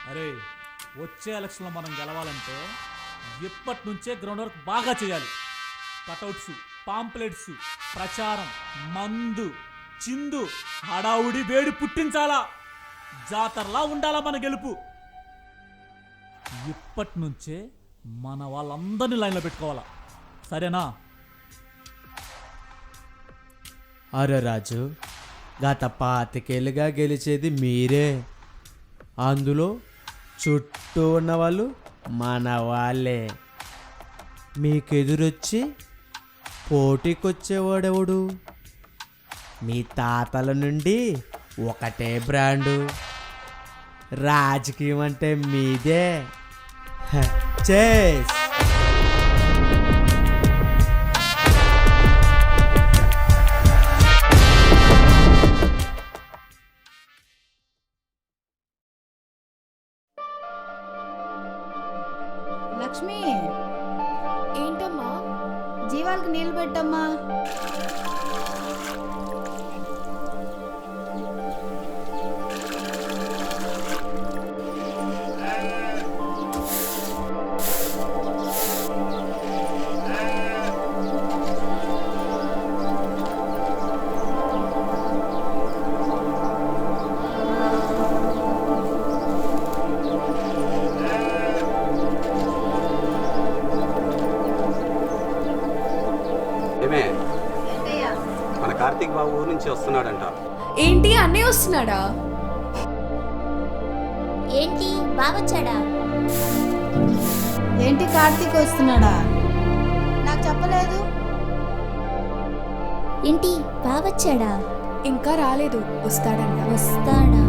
అరే, వచ్చే ఎలక్షన్లో మనం గెలవాలంటే ఇప్పటి నుంచే గ్రౌండ్ వర్క్ బాగా చేయాలి. కటౌట్స్, పాంప్లెట్స్, ప్రచారం, మందు, చిందు, హడావుడి వేడి పుట్టించాలా. జాతరలా ఉండాలా మన గెలుపు. ఇప్పటి నుంచే మన వాళ్ళందరినీ లైన్లో పెట్టుకోవాలా, సరేనా? అరే రాజు, గత 25 గెలిచేది మీరే. అందులో చుట్టూ ఉన్నవాళ్ళు మన వాళ్ళే. మీకెదురొచ్చి పోటీకొచ్చేవాడెవడు? మీ తాతల నుండి ఒకటే బ్రాండు. రాజకీయం అంటే మీదే. చేస్. లక్ష్మి, ఏంటమ్మా? జీవాలకు నీళ్ళు పెట్టమ్మా. ఏమే, ఏంటయ్యా? మన కార్తీక్ బాబు ఊరు నుంచి వస్తున్నాడంట. ఏంటి, అన్నయ్య వస్తున్నాడా? ఏంటి బావచ్చాడా? ఏంటి కార్తీక్ వస్తున్నాడా? నాకు చెప్పలేదు. ఏంటి బావచ్చాడా? ఇంకా రాలేదు, వస్తాడంట. వస్తాడా?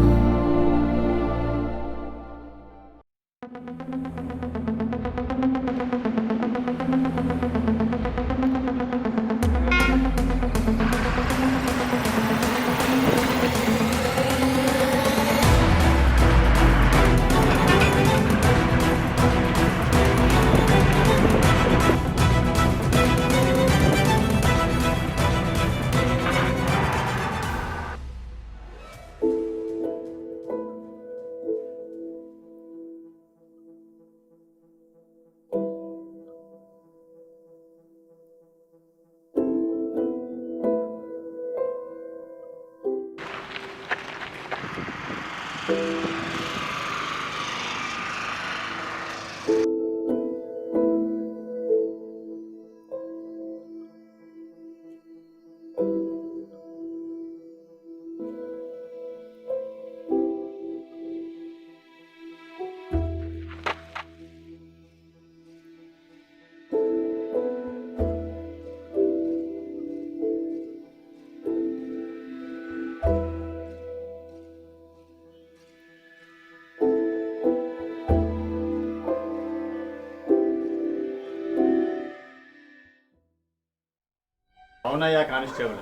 అవునయ్యా కానిస్టేబుల్,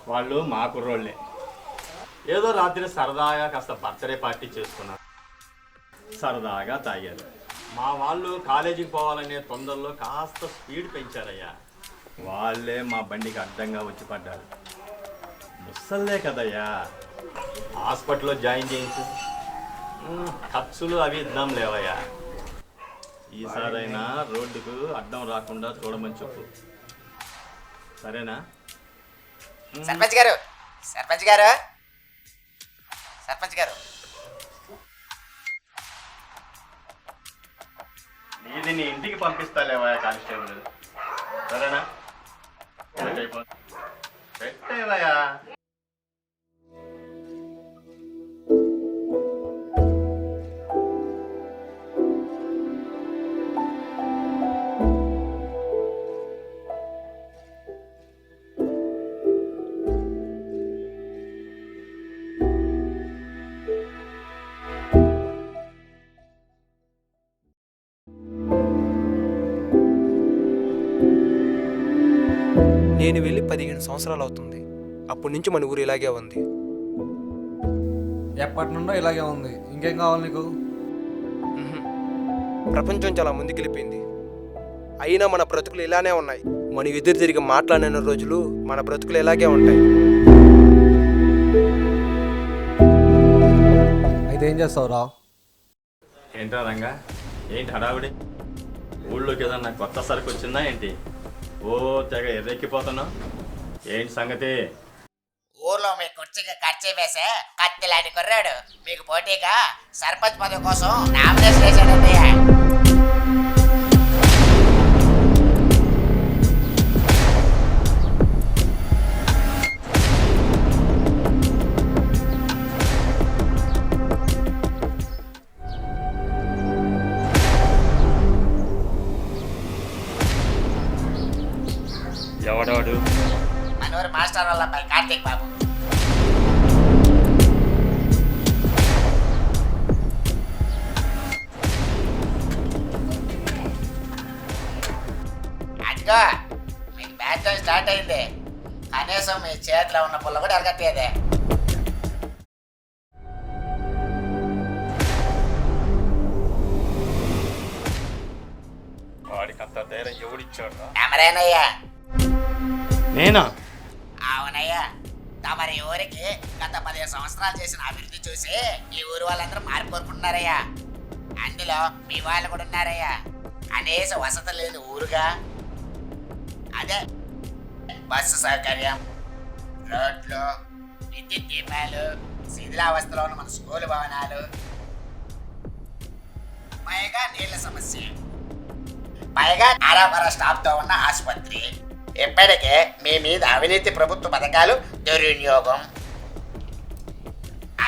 వాళ్ళు మా కుర్రోళ్ళే. ఏదో రాత్రి సరదాగా కాస్త బర్త్డే పార్టీ చేసుకున్నారు, సరదాగా తాగారు. మా వాళ్ళు కాలేజీకి పోవాలనే తొందరలో కాస్త స్పీడ్ పెంచారయ్యా. వాళ్ళే మా బండికి అడ్డంగా వచ్చి పడ్డారు. ముసల్లే కదయ్యా, హాస్పిటల్లో జాయిన్ చేయించు, ఖర్చులు అవి ఇద్దాం లేవయ్యా. ఈసారైనా రోడ్డుకు అడ్డం రాకుండా చూడమని చెప్పు, సరేనా? సర్పంచ్ గారు, సర్పంచ్ గారు, సర్పంచ్ గారు, నీది నీ ఇంటికి పంపిస్తాలేవా కానిస్టేబుల్, సరేనా? పెట్టేవయ్యా. నేను వెళ్ళి 15 సంవత్సరాలు అవుతుంది. అప్పటి నుంచి మన ఊరు ఇలాగే ఉంది. ఎప్పటి నుండో ఇలాగే ఉంది, ఇంకేం కావాలి నీకు? ప్రపంచం చాలా ముందుకెళ్ళిపోయింది, అయినా మన బ్రతుకులు ఇలానే ఉన్నాయి. మనం ఎదురు తిరిగి మాట్లాడిన రోజులు మన బ్రతుకులు ఇలాగే ఉంటాయి. అయితే ఏం చేస్తావు రా? ఏంట్రా రంగా, ఏంటి హడావిడి? ఊళ్ళోకి ఏదన్నా కొత్త సరుకు వచ్చిందా ఏంటి? ఓ తెగ ఎర్రెక్కిపోతున్నావు, ఏంటి సంగతి? ఊర్లో మీ కుర్చీకి ఖర్చు వేసే కత్తి లాంటి కుర్రాడు మీకు పోటీగా సర్పంచ్ పదవి కోసం నామినేషన్ వేశాడండి. ఎవడాడు? మనూరు మాస్టర్ వాళ్ళ అబ్బాయి కార్తీక్ బాబు. అదిగో మీకు బ్యాట్ టైం స్టార్ట్ అయింది. కనీసం మీ చేతిలో ఉన్న పుల్ల కూడా అరగట్టేదే. వాడికంత ధైర్యం ఎవడిచ్చాడు? ఎవరేనయ్యా? నేనా? అవునయ్యా, తమరి ఊరికి గత 15 సంవత్సరాలు చేసిన అభివృద్ధి చూసి ఈ ఊరు వాళ్ళందరూ మార్పు కోరుకుంటున్నారయ్యా. అందులో మీ వాళ్ళు కూడా ఉన్నారయ్యా. కనీస వసతి లేని ఊరుగా అదే బస్సు సౌకర్యం, రోడ్లు, విద్యుత్ దీపాలు, శిథిలావస్థలో ఉన్న మన స్కూల్ భవనాలు, పైగా నీళ్ళ సమస్య, పైగా ఆరాపర స్టాఫ్తో ఉన్న ఆసుపత్రి, ఇప్పటికే మీ మీద అవినీతి ప్రభుత్వ పథకాలు దుర్వినియోగం,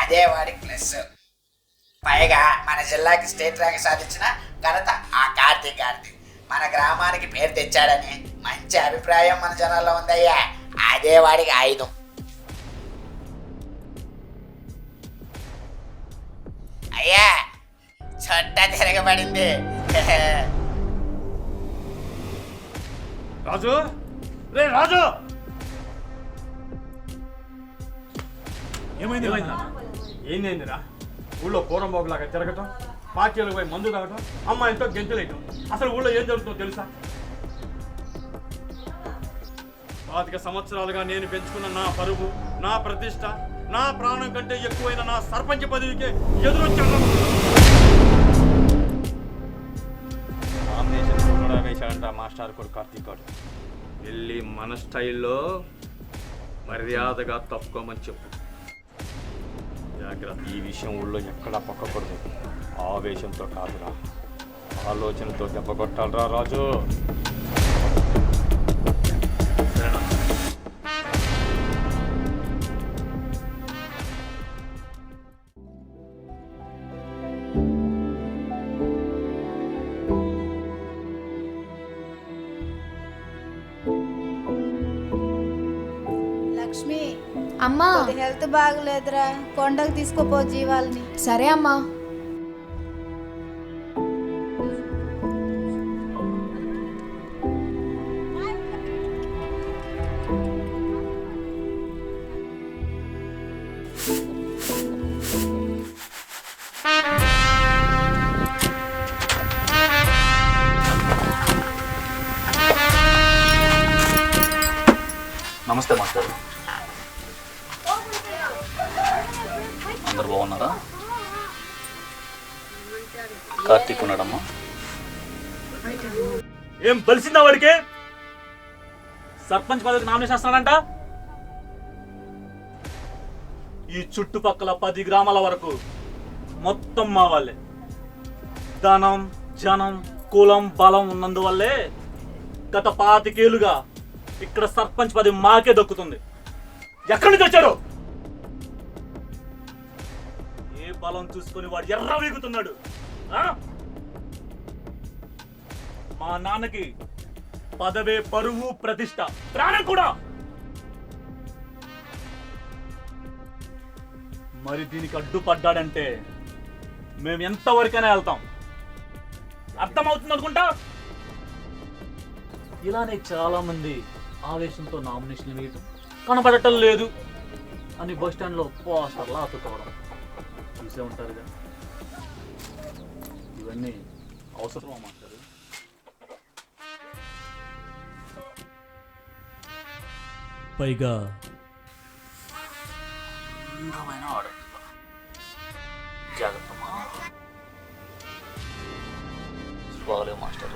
అదే వాడి ప్లస్. పైగా మన జిల్లాకి స్టేట్ ర్యాంక్ సాధించిన ఘనత ఆ కార్తీక్ గారిది. మన గ్రామానికి పేరు తెచ్చాడని మంచి అభిప్రాయం మన జనాల్లో ఉందయ్యా. అదే వాడికి ఆయుధం. అయ్యా, చుట్ట తిరగబడింది. రాజు, రే రాజు! ఏమైంది? ఏందేందిరా? ఊళ్ళో పూరంబోగులాగా తిరగటం, పార్టీలకు పోయి మందు తాగటం, అమ్మాయిలతో గెంతులేయటం. అసలు ఊళ్ళో ఏం జరుగుతుందో తెలుసా? 25 సంవత్సరాలుగా నేను పెంచుకున్న నా పరువు, నా ప్రతిష్ట, నా ప్రాణం కంటే ఎక్కువైన నా సర్పంచ్ పదవికి ఎదురొచ్చాడు. నామినేషన్ కూడా వేశాడంట మాస్టర్ కొడుకు కార్తీక్ గారు. వెళ్ళి మన స్టైల్లో మర్యాదగా తప్పుకోమని చెప్పు. జాగ్రత్త, ఈ విషయం ఊళ్ళో ఎక్కడా పక్కకూడదు. ఆవేశంతో కాదురా, ఆలోచనతో దెబ్బ కొట్టాలరా రాజు. లక్ష్మి, అమ్మా. హెల్త్ బాగలేదురా, కొండకు తీసుకుపో జీవాలని. సరే అమ్మా. నమస్తే మాస్టర్. అందరు బాగున్నారా? కార్తీక్ ఉన్నాడమ్మా. ఏం బలిసిందా వాడికి? సర్పంచ్ పదవికి నామినేషన్ వస్తున్నాడంట. ఈ చుట్టుపక్కల 10 గ్రామాల వరకు మొత్తం మా వాళ్ళే. ధనం, జనం, కులం, బలం ఉన్నందువల్లే గత 25 ఏళ్ళుగా ఇక్కడ సర్పంచ్ పదవి మాకే దక్కుతుంది. ఎక్కడి నుంచి వచ్చాడు? ఏ బలం చూసుకొని వాడు ఎర్ర వీగుతున్నాడు. మా నాన్నకి పదవే పరువు, ప్రతిష్ట, ప్రాణం కూడా. మరి దీనికి అడ్డుపడ్డాడంటే మేము ఎంతవరకైనా వెళ్తాం. అర్థమవుతుంది అనుకుంటా. ఇలానే చాలా మంది ఆవేశంతో నామినేషన్ వేయటం, కనబడటం లేదు అని బస్ స్టాండ్లో పోస్టర్లా అతుక్కోవడం చూసే ఉంటారుగా. ఇవన్నీ అవసరమా మాస్టర్? పైగా అందమైన ఆడపిల్ల. జాగ్రత్త. హెల్త్ బాగలేవు మాస్టర్.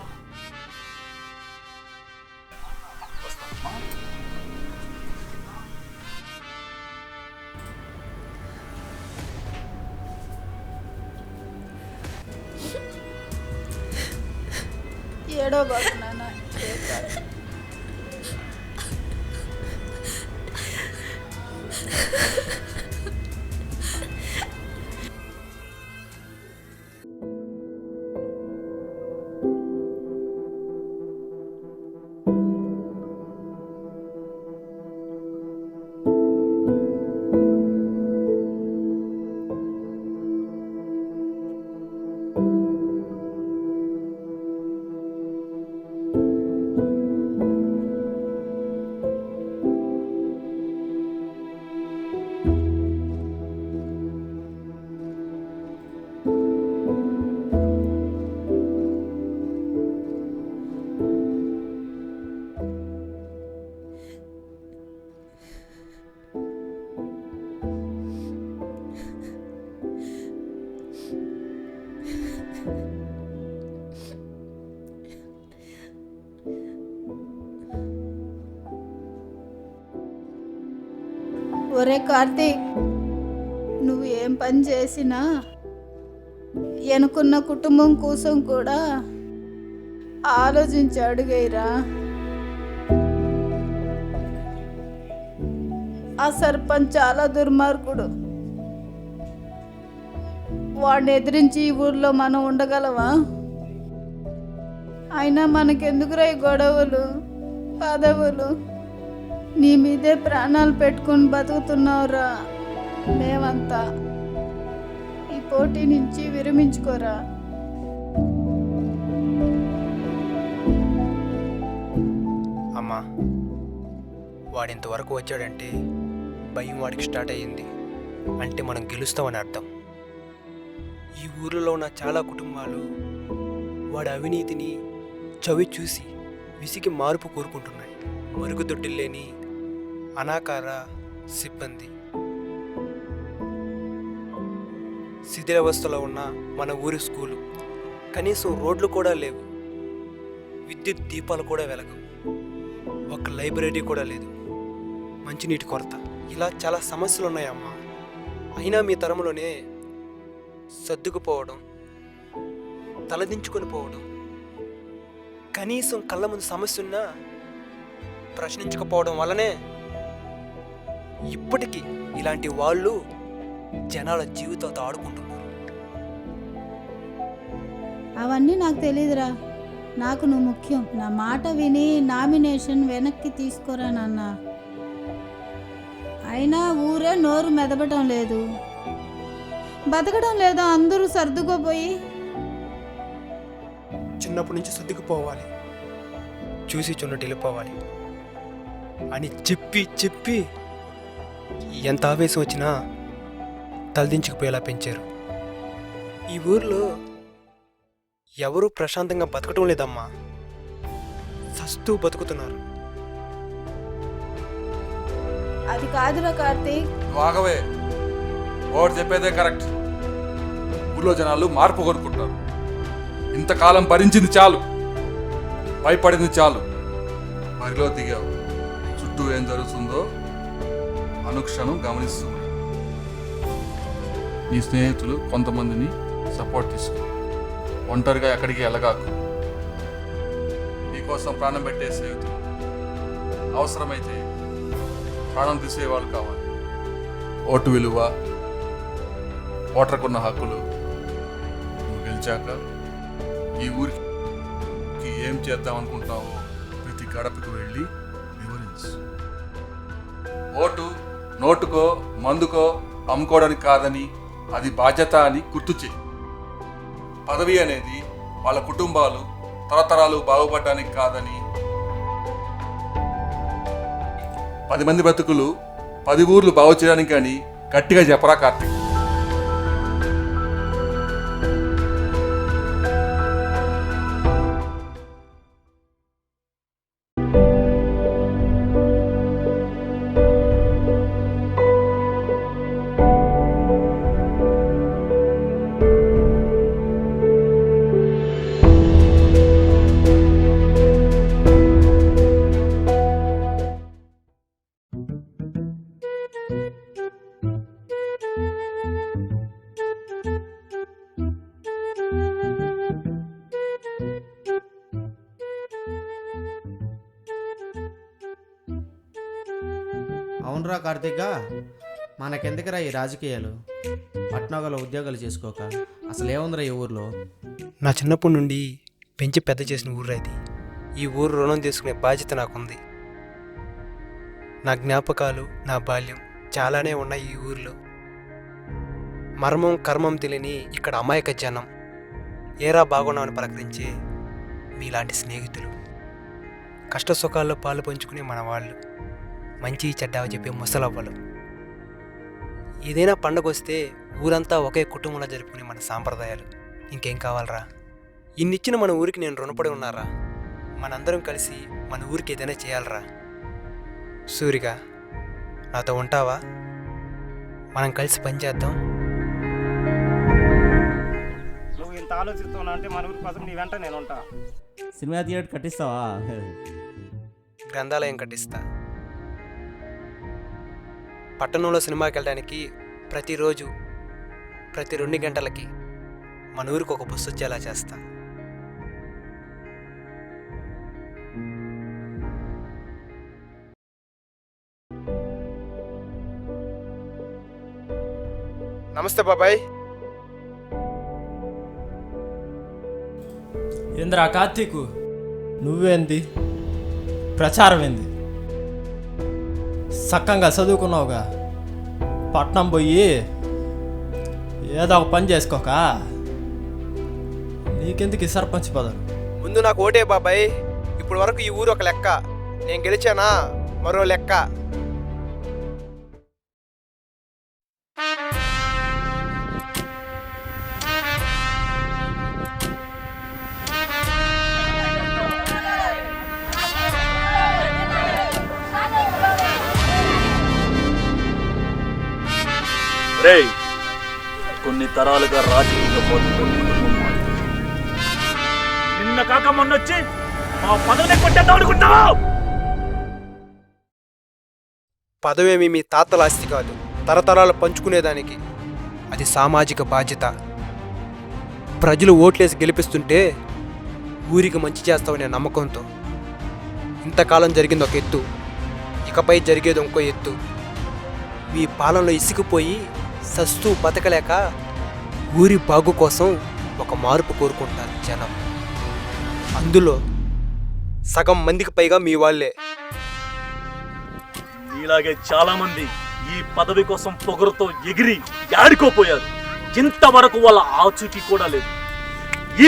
వస్తానమ్మా. ఏడో బాగున్నానా ఒరే కార్తీక్, నువ్వు ఏం పని చేసినా ఎనుకున్న కుటుంబం కోసం కూడా ఆలోచించి అడుగైరా. ఆ సర్పంచ్ చాలా దుర్మార్గుడు. వాడిని ఎదిరించి ఈ ఊర్లో మనం ఉండగలవా? అయినా మనకెందుకురా ఈ గొడవలు పదవులు? నీ మీదే ప్రాణాలు పెట్టుకుని బతుకుతున్నావురా మేమంతా. ఈ పోటీ నుంచి విరమించుకోరా. అమ్మా, వాడింతవరకు వచ్చాడంటే భయం వాడికి స్టార్ట్ అయ్యింది అంటే మనం గెలుస్తామని అర్థం. ఈ ఊరిలో ఉన్న చాలా కుటుంబాలు వాడి అవినీతిని చవి చూసి విసిగి మార్పు కోరుకుంటున్నాయి. మరుగుదొడ్డి లేని అనాకార సిబ్బంది, శిథిలావస్థలో ఉన్న మన ఊరి స్కూలు, కనీసం రోడ్లు కూడా లేవు, విద్యుత్ దీపాలు కూడా వెలగవు, ఒక లైబ్రరీ కూడా లేదు, మంచినీటి కొరత, ఇలా చాలా సమస్యలు ఉన్నాయమ్మా. అయినా మీ తరంలోనే సర్దుకుపోవడం, తలదించుకొని పోవడం, కనీసం కళ్ళ ముందు సమస్య ఉన్నా ప్రశ్నించకపోవడం వల్లనే ఇప్పటికీ ఇలాంటి వాళ్ళు జనాల జీవితాలతో ఆడుకుంటున్నారు. అవన్నీ నాకు తెలియదురా. నాకు నువ్వు ముఖ్యం. నా మాట విని నామినేషన్ వెనక్కి తీసుకోరా నాన్న. అయినా ఊరే నోరు మెదపటం లేదు, బతకడం లేదా? అందరూ సర్దుకోపోయి చిన్నప్పటి నుంచి సర్దుకుపోవాలి, చూసి చున్నట్టు వెళ్ళిపోవాలి అని చెప్పి చెప్పి ఎంత ఆవేశం వచ్చినా తలదించుకుపోయేలా పెంచారు. ఈ ఊర్లో ఎవరూ ప్రశాంతంగా బతకటం లేదమ్మా, సస్తూ బతుకుతున్నారు. అది కాదురా కార్తీక్. ఆగవే, ఓటు చెప్పేదే కరెక్ట్. ఊళ్ళో జనాలు మార్పు కోరుకుంటారు. ఇంతకాలం భరించింది చాలు, భయపడింది చాలు. బరిలో దిగావు, చుట్టూ ఏం జరుగుతుందో అనుక్షణం గమనిస్తుంది. నీ స్నేహితులు కొంతమందిని సపోర్ట్ తీసుకో, ఒంటరిగా ఎక్కడికి వెళ్ళగాకు. నీకోసం ప్రాణం పెట్టే స్నేహితులు, అవసరమైతే ప్రాణం తీసేవాళ్ళు కావాలి. ఓటు విలువ, ఓటర్కున్న హక్కులు, నువ్వు గెలిచాక ఈ ఊరికి ఏం చేద్దాం అనుకుంటున్నావో ప్రతి గడపకు వెళ్ళి వివరించు. ఓటు నోటుకో మందుకో అమ్ముకోవడానికి కాదని, అది బాధ్యత అని గుర్తు చేయి. పదవి అనేది వాళ్ళ కుటుంబాలు తరతరాలు బాగుపడడానికి కాదని, 10 మంది బతుకులు 10 ఊర్లు బాగు చేయడానికి అని గట్టిగా చెప్పరా కార్తీక్. అవునరా కార్తీక, మనకెందుకురా ఈ రాజకీయాలు? పట్నంలో ఉద్యోగాలు చేసుకోక అసలు ఏముందిరా ఈ ఊర్లో? నా చిన్నప్పటి నుండి పెంచి పెద్ద చేసిన ఊరు ఇది. ఈ ఊరు రుణం తీసుకునే బాధ్యత నాకుంది. నా జ్ఞాపకాలు, నా బాల్యం చాలానే ఉన్నాయి ఈ ఊర్లో. మర్మం కర్మం తెలియని ఇక్కడ అమాయక జనం, ఏరా బాగున్నామని పలకరించే మీలాంటి స్నేహితులు, కష్ట సుఖాల్లో పాలు పంచుకునే మన వాళ్ళు, మంచి చెడ్డ చెప్పే ముసలవ్వలు. ఏదైనా పండగ వస్తే ఊరంతా ఒకే కుటుంబంలో జరుపుకునే మన సాంప్రదాయాలు. ఇంకేం కావాలరా? ఇన్నిచ్చిన మన ఊరికి నేను రుణపడి ఉన్నారా? మనందరం కలిసి మన ఊరికి ఏదైనా చేయాలరా? సూరిగా, నాతో ఉంటావా? మనం కలిసి పనిచేద్దాం. నువ్వు ఇంత ఆలోచిస్తున్నావు అంటే మన ఊరి కోసం నీ వెంట నేను ఉంటా. సినిమా థియేటర్ కట్టిస్తావా? గ్రంథాలయం కట్టిస్తా. పట్టణంలో సినిమాకి వెళ్ళడానికి ప్రతిరోజు ప్రతి 2 గంటలకి మన ఊరికి ఒక బస్సు వచ్చేలా చేస్తా. నమస్తే బాబాయ్. ఏంద్రా కార్తీకు, నువ్వేంది? ప్రచారం ఏంది? సక్కంగా చదువుకున్నావుగా, పట్నం పోయి ఏదో ఒక పని చేసుకోక నీకెందుకు ఈ సర్పంచ్ పదవి? ముందు నాకు ఓటే బాబాయ్. ఇప్పుడు వరకు ఈ ఊరు ఒక లెక్క, నేను గెలిచానా మరో లెక్క. కొన్ని తరాలుగా రాజకీయ నిన్న కాక మొన్నొచ్చి మా పదవిని కొట్టేద్దాం అనుకుంటావా? పదవేమి మీ తాతల ఆస్తి కాదు, తరతరాలు పంచుకునేదానికి. అది సామాజిక బాధ్యత. ప్రజలు ఓట్లేసి గెలిపిస్తుంటే ఊరికి మంచి చేస్తామనే నమ్మకంతో ఇంతకాలం జరిగింది ఒక ఎత్తు, ఇకపై జరిగేది ఇంకో ఎత్తు. మీ పాలనలో ఇసుకుపోయి సస్తూ బతకలేక ఊరి బాగు కోసం ఒక మార్పు కోరుకుంటారు జనం. అందులో సగం మందికి పైగా మీ వాళ్ళే. ఇలాగే చాలా మంది ఈ పదవి కోసం పొగరుతో ఎగిరి యాడికోపోయారు. ఇంతవరకు వాళ్ళ ఆచూకీ కూడా లేదు. ఈ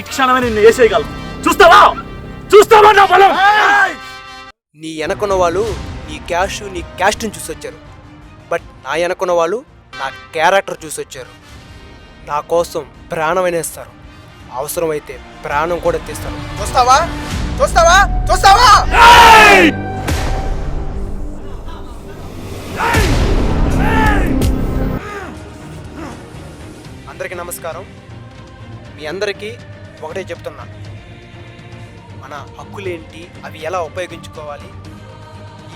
క్షణమే నిన్ను వేసేయగలను. చూస్తావా నా బలం? నీ వెనకున్న వాళ్ళు నీ క్యాస్ట్ని చూసి వచ్చారు. బట్ నా వెనకున్న వాళ్ళు నా క్యారెక్టర్ చూసి వచ్చారు. నా కోసం ప్రాణం అనేస్తారు, అవసరమైతే ప్రాణం కూడా తీస్తారు. చూస్తావా? అందరికీ నమస్కారం. మీ అందరికీ ఒకటే చెప్తున్నా, మన హక్కులేంటి, అవి ఎలా ఉపయోగించుకోవాలి,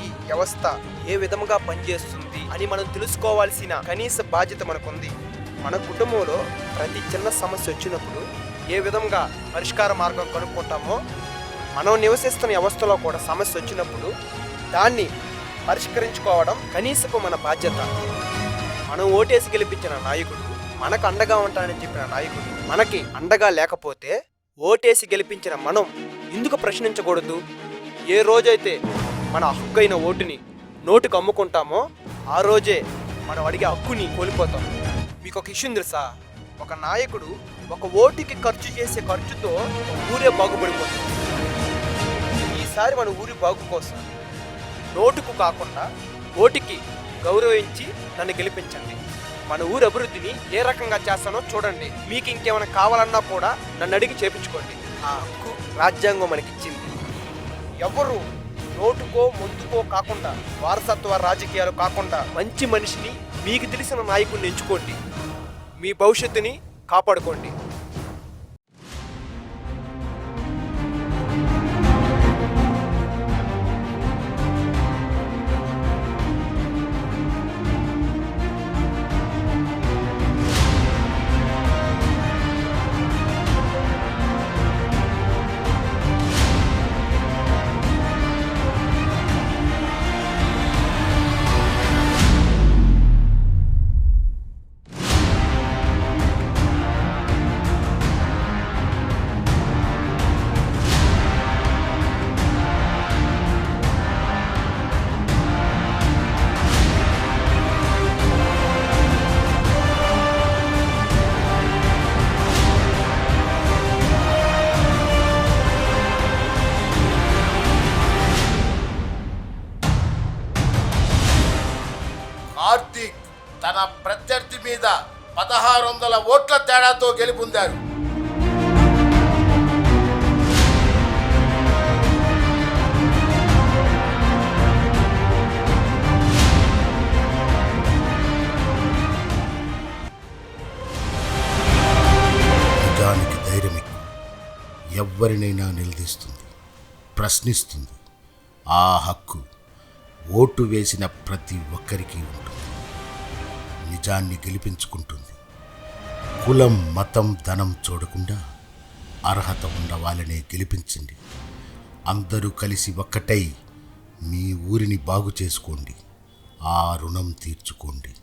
ఈ వ్యవస్థ ఏ విధముగా పనిచేస్తుంది అని మనం తెలుసుకోవాల్సిన కనీస బాధ్యత మనకుంది. మన కుటుంబంలో ప్రతి చిన్న సమస్య వచ్చినప్పుడు ఏ విధంగా పరిష్కార మార్గం కనుక్కుంటామో, మనం నివసిస్తున్న వ్యవస్థలో కూడా సమస్య వచ్చినప్పుడు దాన్ని పరిష్కరించుకోవడం కనీసపు మన బాధ్యత. మనం ఓటేసి గెలిపించిన నాయకుడు, మనకు అండగా ఉంటానని చెప్పిన నాయకుడు మనకి అండగా లేకపోతే ఓటేసి గెలిపించిన మనం ఎందుకు ప్రశ్నించకూడదు? ఏ రోజైతే మన హక్కైన ఓటుని నోటుకు అమ్ముకుంటామో ఆ రోజే మనం అడిగే హక్కుని కోల్పోతాం. మీకు ఒక విషయం తెలుసా? ఒక నాయకుడు ఒక ఓటుకి ఖర్చు చేసే ఖర్చుతో ఊరే బాగుపడిపోతుంది. ఈసారి మన ఊరి బాగు కోసం నోటుకు కాకుండా ఓటుకి గౌరవించి నన్ను గెలిపించండి. మన ఊరి అభివృద్ధిని ఏ రకంగా చేస్తానో చూడండి. మీకు ఇంకేమైనా కావాలన్నా కూడా నన్ను అడిగి చేపించుకోండి. ఆ హక్కు రాజ్యాంగం మనకిచ్చింది. ఎవరు నోటుకో ముందుకో కాకుండా, వారసత్వ రాజకీయాలు కాకుండా మంచి మనిషిని, మీకు తెలిసిన నాయకుడిని ఎంచుకోండి. మీ భవిష్యత్తుని కాపాడుకోండి. కార్తీక్ తన ప్రత్యర్థి మీద 1600 ఓట్ల తేడాతో గెలుపొందారు. నిజానికి ధైర్యం ఎవ్వరినైనా నిలదీస్తుంది, ప్రశ్నిస్తుంది. ఆ హక్కు ఓటు వేసిన ప్రతి ఒక్కరికి ఉంటుంది. నిజాన్ని గెలిపించుకుంటుంది. కులం, మతం, ధనం చూడకుండా అర్హత ఉన్న వాళ్ళనే గెలిపించండి. అందరూ కలిసి ఒక్కటై మీ ఊరిని బాగు చేసుకోండి. ఆ రుణం తీర్చుకోండి.